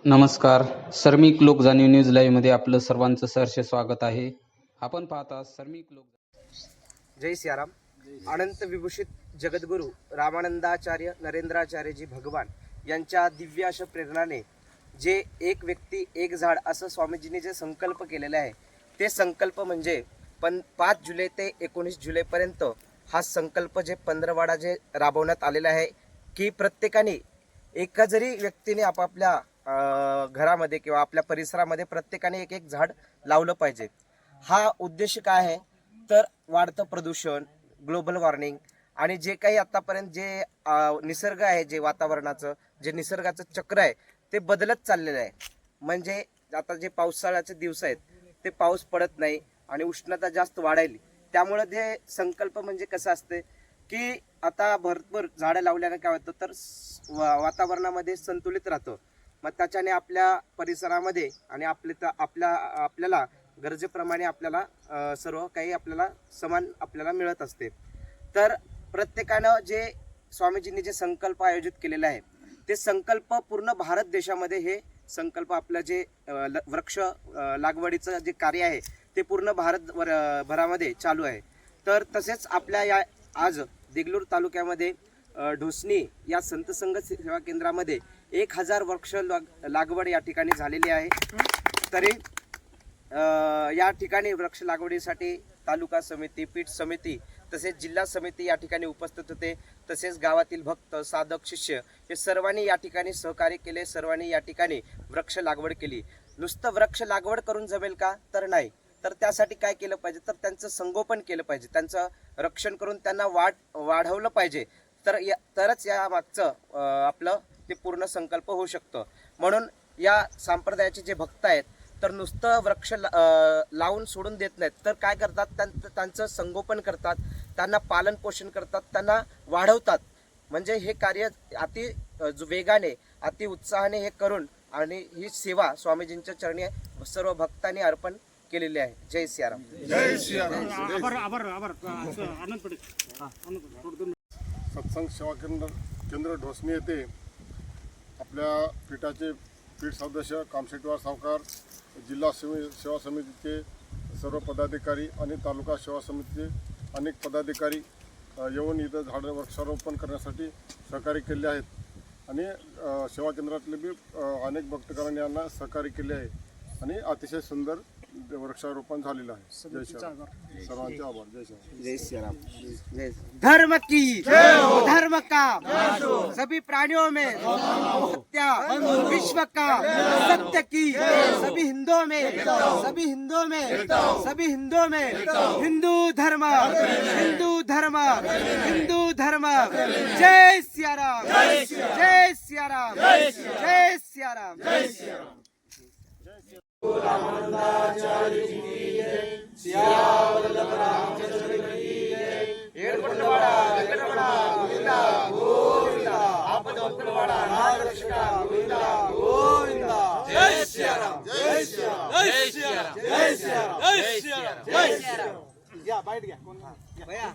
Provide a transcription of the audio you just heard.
नमस्कार. सर्मिक लोक जाणीव न्यूज लाईव्ह मध्ये आपलं सर्वांचं सहर्ष स्वागत आहे. आपण पाहता सर्मिक लोक. जय सियाराम. अनंत विभूषित जगद्गुरु रामानंदाचार्य नरेंद्राचार्यजी भगवान यांच्या दिव्य अशा प्रेरणाने जे एक व्यक्ती एक झाड असं स्वामीजींनी जे संकल्प केलेले आहे, ते संकल्प म्हणजे 5 जुलै ते 19 जुलैपर्यंत हा संकल्प जे पंधरवाडा जे राबवण्यात आलेला आहे की प्रत्येकाने एका जरी व्यक्तीने आपापल्या घरामध्ये किंवा आपल्या परिसरामध्ये प्रत्येकाने एक एक झाड लावलं पाहिजे. हा उद्देश काय आहे तर वाढतं प्रदूषण, ग्लोबल वॉर्मिंग आणि जे काही आतापर्यंत जे निसर्ग आहे, जे वातावरणाचं जे निसर्गाचं चक्र आहे ते बदलत चाललेलं आहे. म्हणजे आता जे पावसाळ्याचे दिवस आहेत ते पाऊस पडत नाही आणि उष्णता जास्त वाढायली. त्यामुळे ते संकल्प म्हणजे कसं असते की आता भरपूर झाडं लावल्याने काय होतं तर वातावरणामध्ये संतुलित राहतं. मग त्याच्याने आपल्या परिसरामध्ये आणि आपल्याला गरजेप्रमाणे आपल्याला सर्व काही आपल्याला समान आपल्याला मिळत असते. तर प्रत्येकानं जे स्वामीजींनी जे संकल्प आयोजित केलेले आहे ते संकल्प पूर्ण भारत देशामध्ये हे संकल्प आपलं जे वृक्ष लागवडीचं जे कार्य आहे ते पूर्ण भरामध्ये चालू आहे. तर तसेच आपल्या या आज देगलूर तालुक्यामध्ये ढोसणी या संत संघ सेवा केंद्रामध्ये 1000 वृक्ष लागवड या ठिकाणी झालेली आहे. तरी या ठिकाणी वृक्ष लागवडीसाठी तालुका समिती, पीठ समिती तसेच जिल्हा समिती या ठिकाणी उपस्थित होते. तसेच गावातील भक्त, साधक, शिष्य हे सर्वांनी या ठिकाणी सहकार्य केले. सर्वांनी या ठिकाणी वृक्ष लागवड केली. नुसतं वृक्ष लागवड करून जमेल का तर नाही, तर त्यासाठी काय केलं पाहिजे तर त्यांचं संगोपन केलं पाहिजे, त्यांचं रक्षण करून त्यांना वाढवलं पाहिजे. तरच या मागचं आपलं ते पूर्ण संकल्प होऊ शकतं. म्हणून या संप्रदायाचे जे भक्त आहेत तर नुसतं वृक्ष लावून सोडून देत नाहीत, तर काय करतात त्यांचं संगोपन करतात, त्यांना पालन पोषण करतात, त्यांना वाढवतात. म्हणजे हे कार्य अति वेगाने अति उत्साहाने हे करून आणि ही सेवा स्वामीजींच्या चरणी सर्व भक्तांनी अर्पण केलेली आहे. जय सियाराम. जय सियाराम. सत्संग सेवा केंद्र ढोसणी येथे आपल्या पीठाचे पीठ सदस्य कामशेटवार सावकार, जिल्हा सेवा समितीचे सर्व पदाधिकारी आणि तालुका सेवा समितीचे अनेक पदाधिकारी येऊन इथं झाडं वृक्षारोपण करण्यासाठी सहकार्य केले आहेत आणि सेवा केंद्रातले बी अनेक भक्तकारांनी यांना सहकार्य केले आहे आणि अतिशय सुंदर वृक्षारोपण झालेलं आहे. जय श्रीराम. सर्वांचे आभार. जय श्रीराम. जय सियाराम. धर्म की धर्म का सभी प्राणियों में हत्या, विश्व का सत्य की सभी हिंदुओं में हिंदू धर्म हिंदू धर्म हिंदू धर्म. जय सियाराम. जय सियाराम. जय सियाराम. जय सियाराम. रामानंदाचार्य जी की जय. सियावल रामचंद्र की जय. येडकोंडवाडा वेंकटरमण गोविंदा गोविंदा. आपदोत्तरवाडा नागरक्षका गोविंदा गोविंदा. जय सियाराम. जय सियाराम. जय सियाराम. जय सियाराम. जय सियाराम. जय सियाराम. या बैठ गया कोण भैया.